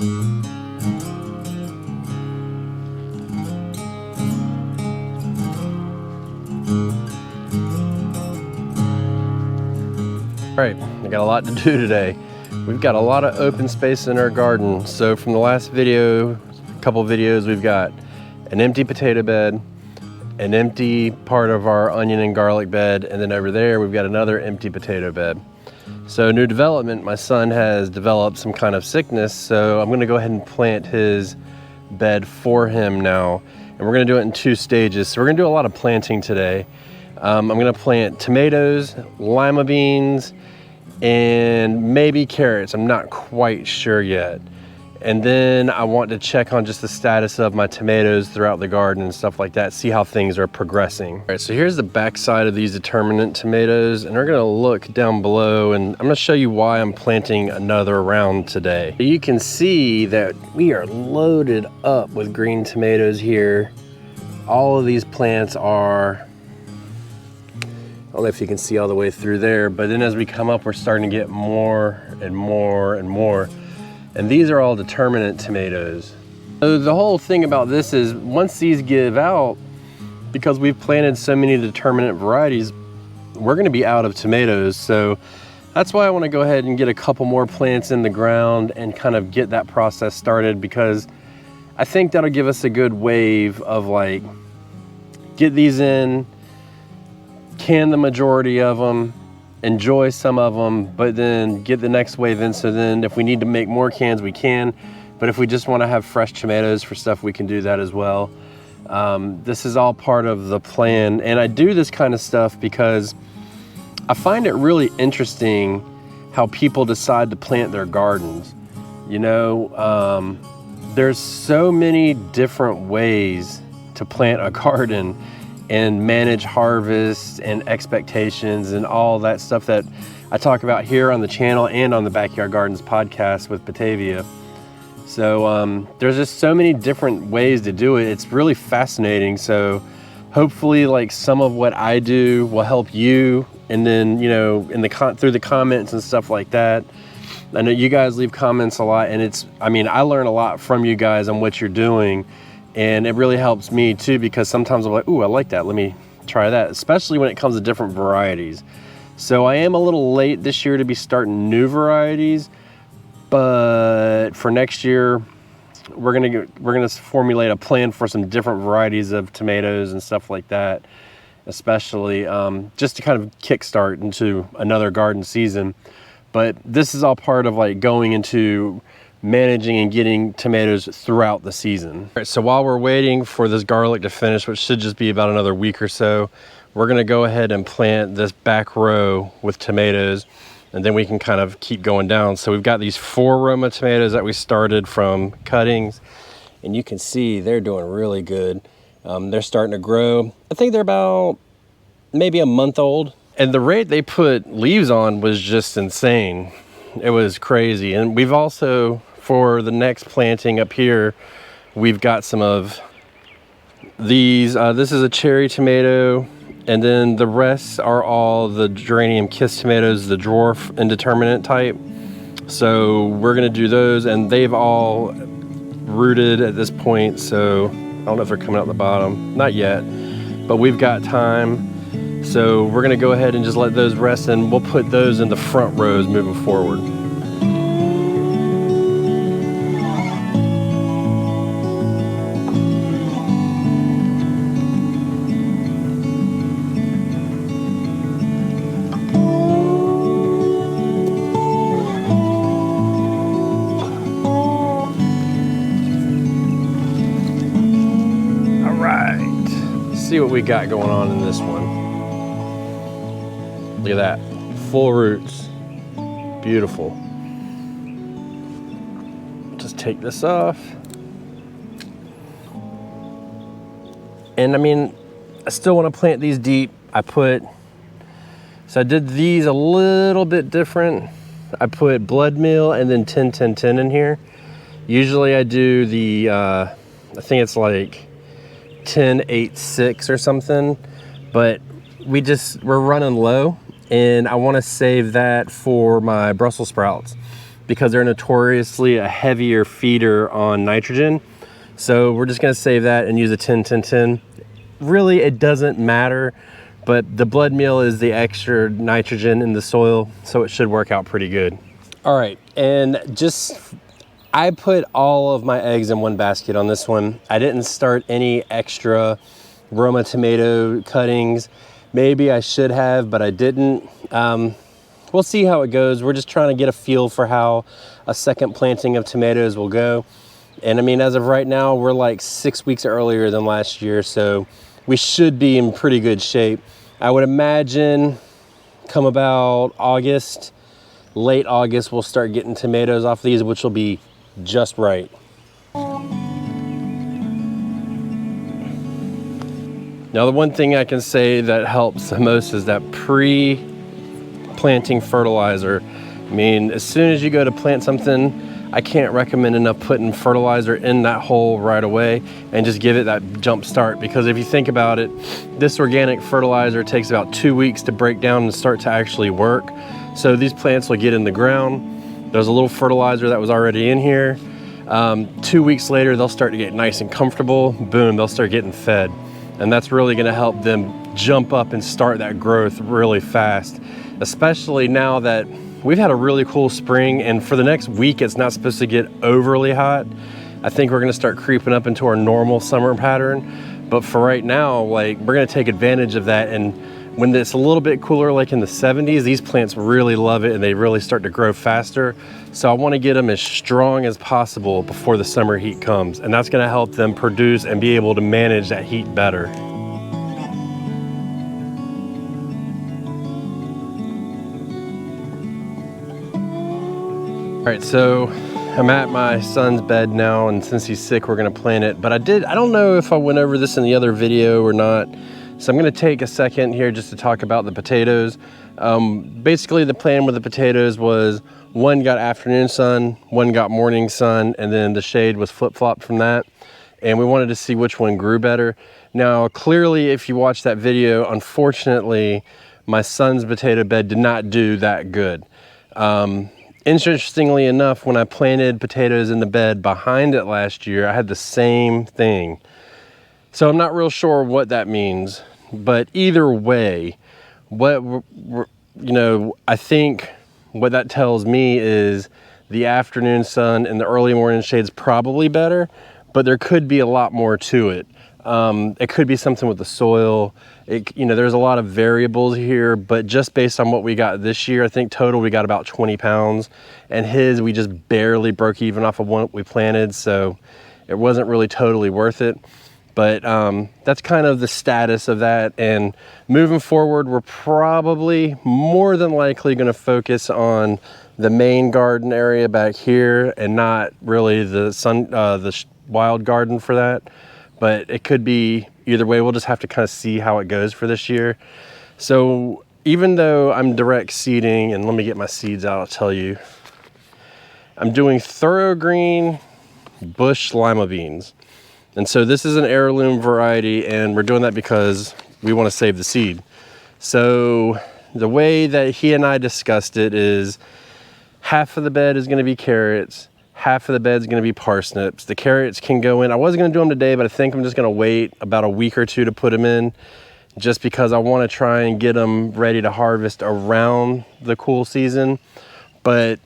All right, I got a lot to do today. We've got a lot of open space in our garden. So from the last video, a couple videos, we've got an empty potato bed, an empty part of our onion and garlic bed, and then over there we've got another empty potato bed. So new development, my son has developed some kind of sickness, so I'm gonna go ahead and plant his bed for him now. And we're gonna do it in 2 stages. So we're gonna do a lot of planting today. I'm gonna plant tomatoes, lima beans, and maybe carrots. I'm not quite sure yet. And then I want to check on just the status of my tomatoes throughout the garden and stuff like that, see how things are progressing. All right, so here's the back side of these determinate tomatoes, and we're gonna look down below, and I'm gonna show you why I'm planting another round today. You can see that we are loaded up with green tomatoes here. All of these plants are, I don't know if you can see all the way through there, but then as we come up, we're starting to get more and more and more. And these are all determinate tomatoes. So the whole thing about this is once these give out, because we've planted so many determinate varieties, we're gonna be out of tomatoes. So that's why I wanna go ahead and get a couple more plants in the ground and kind of get that process started, because I think that'll give us a good wave of like, get these in, can the majority of them, enjoy some of them, but then get the next wave in. So then if we need to make more cans, we can. But if we just want to have fresh tomatoes for stuff, we can do that as well. This is all part of the plan. And I do this kind of stuff because I find it really interesting how people decide to plant their gardens. You know, there's so many different ways to plant a garden and manage harvest and expectations and all that stuff that I talk about here on the channel and on the Backyard Gardens podcast with Batavia. So there's just so many different ways to do it. It's really fascinating. So hopefully like some of what I do will help you. And then, you know, through the comments and stuff like that. I know you guys leave comments a lot, and I learn a lot from you guys on what you're doing. And it really helps me too, because sometimes I'm like, ooh, I like that. Let me try that, especially when it comes to different varieties. So I am a little late this year to be starting new varieties, but for next year, we're gonna formulate a plan for some different varieties of tomatoes and stuff like that, especially just to kind of kickstart into another garden season. But this is all part of like going into managing and getting tomatoes throughout the season. All right, so while we're waiting for this garlic to finish, which should just be about another week or so, we're gonna go ahead and plant this back row with tomatoes, and then we can kind of keep going down. So we've got these 4 Roma tomatoes that we started from cuttings, and you can see they're doing really good. They're starting to grow. I think they're about maybe a month old. And the rate they put leaves on was just insane. It was crazy. And we've also, for the next planting up here, we've got some of these. This is a cherry tomato, and then the rest are all the geranium kiss tomatoes, the dwarf indeterminate type. So we're gonna do those, and they've all rooted at this point. So I don't know if they're coming out the bottom, not yet, but we've got time. So we're gonna go ahead and just let those rest, and we'll put those in the front rows moving forward. All right, let's see what we got going on in this one. Look at that, full roots, beautiful. Just take this off. And I still want to plant these deep. So I did these a little bit different. I put blood meal and then 10-10-10 in here. Usually I do the, I think it's like 10-8-6 or something, but we're running low. And I want to save that for my Brussels sprouts. because they're notoriously a heavier feeder on nitrogen. So we're just gonna save that and use a 10-10-10. Really, it doesn't matter, but the blood meal is the extra nitrogen in the soil, so it should work out pretty good. All right, and I put all of my eggs in one basket on this one. I didn't start any extra Roma tomato cuttings. Maybe I should have, but I didn't. We'll see how it goes. We're just trying to get a feel for how a second planting of tomatoes will go. And I mean, as of right now, we're like 6 weeks earlier than last year, so we should be in pretty good shape. I would imagine come about August, late August, we'll start getting tomatoes off these, which will be just right. Now, the one thing I can say that helps the most is that pre-planting fertilizer. I mean, as soon as you go to plant something, I can't recommend enough putting fertilizer in that hole right away and just give it that jump start. Because if you think about it, this organic fertilizer takes about 2 weeks to break down and start to actually work. So these plants will get in the ground. There's a little fertilizer that was already in here. 2 weeks later, they'll start to get nice and comfortable. Boom, they'll start getting fed. And that's really gonna help them jump up and start that growth really fast, especially now that we've had a really cool spring, and for the next week, it's not supposed to get overly hot. I think we're gonna start creeping up into our normal summer pattern. But for right now, like, we're gonna take advantage of that. And when it's a little bit cooler, like in the 70s, these plants really love it and they really start to grow faster. So I wanna get them as strong as possible before the summer heat comes. And that's gonna help them produce and be able to manage that heat better. All right, so I'm at my son's bed now, and since he's sick, we're gonna plant it. But I don't know if I went over this in the other video or not. So I'm gonna take a second here just to talk about the potatoes. Basically, the plan with the potatoes was one got afternoon sun, one got morning sun, and then the shade was flip-flopped from that. And we wanted to see which one grew better. Now, clearly, if you watch that video, unfortunately, my son's potato bed did not do that good. Interestingly enough, when I planted potatoes in the bed behind it last year, I had the same thing. So I'm not real sure what that means, but either way, I think what that tells me is the afternoon sun and the early morning shade's probably better, but there could be a lot more to it. It could be something with the soil. There's a lot of variables here, but just based on what we got this year, I think total we got about 20 pounds, and we just barely broke even off of what we planted, so it wasn't really totally worth it. But that's kind of the status of that. And moving forward, we're probably more than likely going to focus on the main garden area back here and not really the wild garden for that. But it could be either way. We'll just have to kind of see how it goes for this year. So even though I'm direct seeding, and let me get my seeds out, I'll tell you. I'm doing thorough green bush lima beans. And so this is an heirloom variety, and we're doing that because we want to save the seed. So the way that he and I discussed it is half of the bed is going to be carrots, half of the bed is going to be parsnips. The carrots can go in. I was going to do them today, but I think I'm just going to wait about a week or two to put them in, just because I want to try and get them ready to harvest around the cool season. But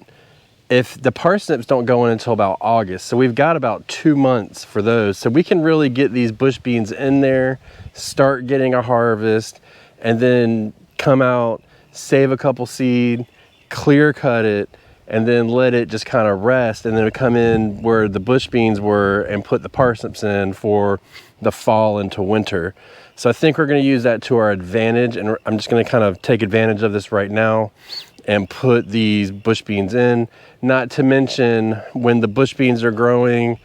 if the parsnips don't go in until about August, so we've got about 2 months for those. So we can really get these bush beans in there, start getting a harvest, and then come out, save a couple seed, clear cut it, and then let it just kind of rest, and then we come in where the bush beans were and put the parsnips in for the fall into winter. So I think we're going to use that to our advantage, and I'm just going to kind of take advantage of this right now and put these bush beans in. Not to mention, when the bush beans are growing,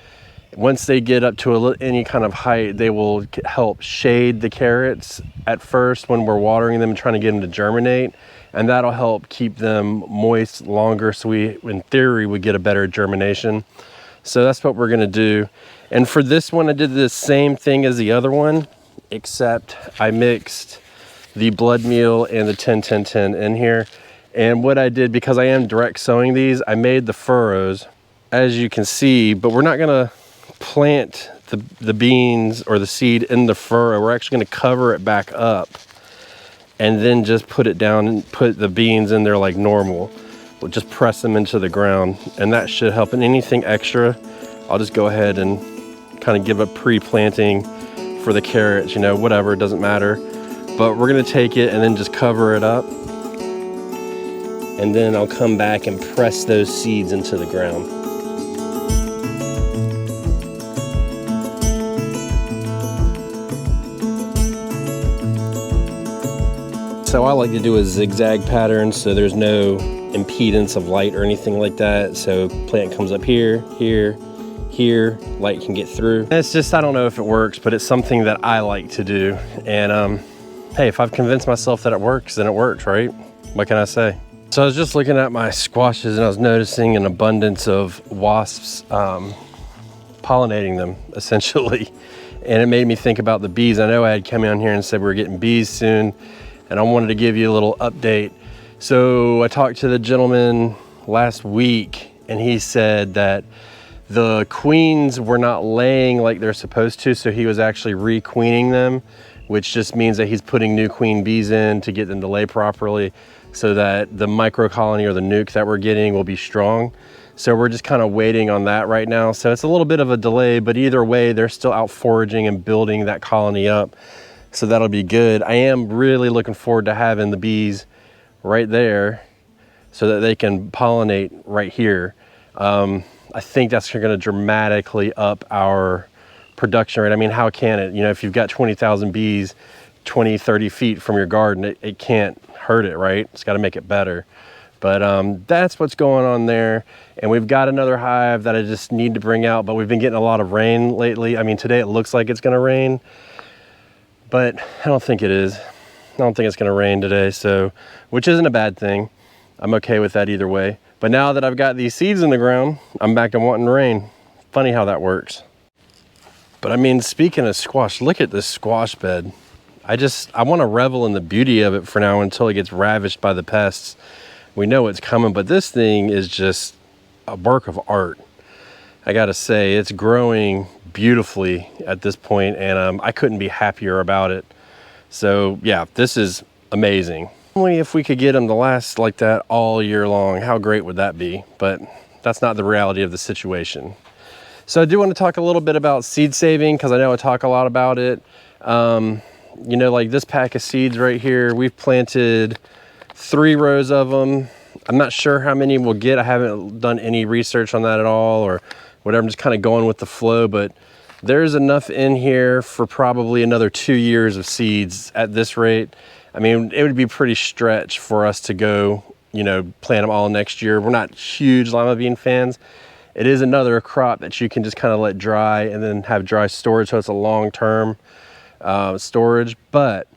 once they get up to any kind of height, they will help shade the carrots at first when we're watering them and trying to get them to germinate. And that'll help keep them moist longer, so we, in theory, would get a better germination. So that's what we're gonna do. And for this one, I did the same thing as the other one, except I mixed the blood meal and the 10-10-10 in here. And what I did, because I am direct sowing these, I made the furrows, as you can see, but we're not gonna plant the beans or the seed in the furrow. We're actually gonna cover it back up and then just put it down and put the beans in there like normal. We'll just press them into the ground, and that should help. And anything extra, I'll just go ahead and kind of give a pre-planting for the carrots, you know, whatever, it doesn't matter. But we're gonna take it and then just cover it up. And then I'll come back and press those seeds into the ground. So I like to do a zigzag pattern so there's no impedance of light or anything like that. So plant comes up here, here, here, light can get through. It's just, I don't know if it works, but it's something that I like to do. And hey, if I've convinced myself that it works, then it works, right? What can I say? So I was just looking at my squashes and I was noticing an abundance of wasps pollinating them, essentially. And it made me think about the bees. I know I had come on here and said we were getting bees soon, and I wanted to give you a little update. So I talked to the gentleman last week, and he said that the queens were not laying like they're supposed to, so he was actually re-queening them, which just means that he's putting new queen bees in to get them to lay properly, so that the micro colony or the nuke that we're getting will be strong. So we're just kind of waiting on that right now. So it's a little bit of a delay, but either way, they're still out foraging and building that colony up. So that'll be good. I am really looking forward to having the bees right there so that they can pollinate right here. I think that's gonna dramatically up our production rate. I mean, how can it? You know, if you've got 20,000 bees 20, 30 feet from your garden, it can't hurt it, right? It's got to make it better. But that's what's going on there. And we've got another hive that I just need to bring out, but we've been getting a lot of rain lately. I mean, today it looks like it's going to rain, but I don't think it is. I don't think it's going to rain today, so, which isn't a bad thing. I'm okay with that either way. But now that I've got these seeds in the ground, I'm back to wanting rain. Funny how that works. But I mean, speaking of squash, look at this squash bed. I want to revel in the beauty of it for now until it gets ravished by the pests. We know it's coming, but this thing is just a work of art. I gotta say, it's growing beautifully at this point, and I couldn't be happier about it. So yeah, this is amazing. Only if we could get them to last like that all year long, how great would that be? But that's not the reality of the situation. So I do want to talk a little bit about seed saving, because I know I talk a lot about it. You know, like this pack of seeds right here, we've planted 3 rows of them. I'm not sure how many we'll get. I haven't done any research on that at all or whatever. I'm just kind of going with the flow, but there's enough in here for probably another 2 years of seeds at this rate. I mean, it would be pretty stretch for us to go, you know, plant them all next year. We're not huge lima bean fans. It is another crop that you can just kind of let dry and then have dry storage, so it's a long-term storage. But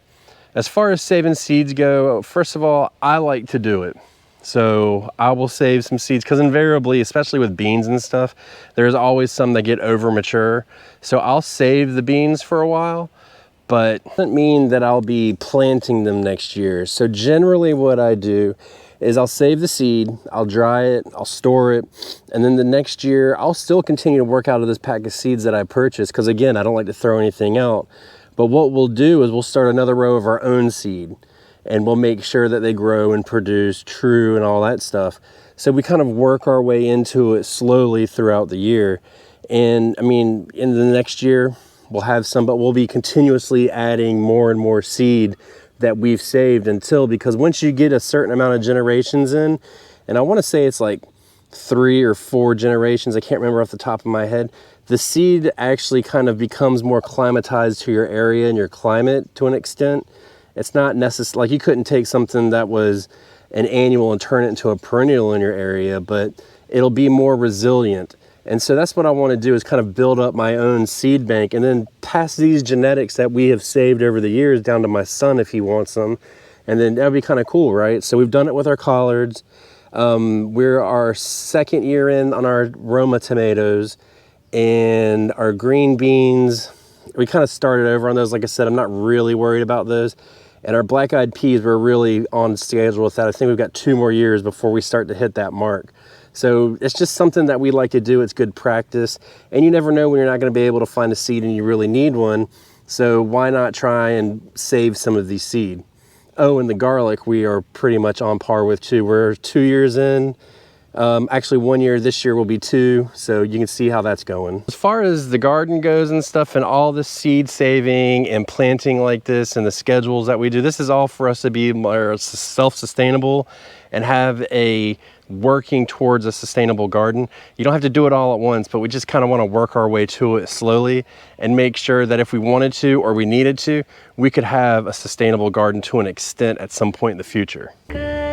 as far as saving seeds go, first of all, I like to do it. So I will save some seeds, because invariably, especially with beans and stuff, there's always some that get over mature. So I'll save the beans for a while, but it doesn't mean that I'll be planting them next year. So generally what I do is I'll save the seed, I'll dry it, I'll store it, and then the next year I'll still continue to work out of this pack of seeds that I purchased, because again, I don't like to throw anything out. But what we'll do is we'll start another row of our own seed, and we'll make sure that they grow and produce true and all that stuff. So we kind of work our way into it slowly throughout the year. And I mean, in the next year, we'll have some, but we'll be continuously adding more and more seed that we've saved until, because once you get a certain amount of generations in, and I want to say it's like 3 or 4 generations, I can't remember off the top of my head, the seed actually kind of becomes more climatized to your area and your climate to an extent. It's not necessary, like you couldn't take something that was an annual and turn it into a perennial in your area, but it'll be more resilient. And so that's what I want to do, is kind of build up my own seed bank and then pass these genetics that we have saved over the years down to my son if he wants them. And then that'd be kind of cool, right? So we've done it with our collards. We're our 2nd year in on our Roma tomatoes, and our green beans, we kind of started over on those. Like I said, I'm not really worried about those. And our black-eyed peas, we're really on schedule with that. I think we've got 2 more years before we start to hit that mark. So it's just something that we like to do. It's good practice. And you never know when you're not going to be able to find a seed and you really need one. So why not try and save some of these seed? Oh, and the garlic we are pretty much on par with too. We're 2 years in. Actually 1 year, this year will be 2, so you can see how that's going. As far as the garden goes and stuff and all the seed saving and planting like this and the schedules that we do, this is all for us to be more self-sustainable and have a working towards a sustainable garden. You don't have to do it all at once, but we just kind of want to work our way to it slowly and make sure that if we wanted to or we needed to, we could have a sustainable garden to an extent at some point in the future. Good.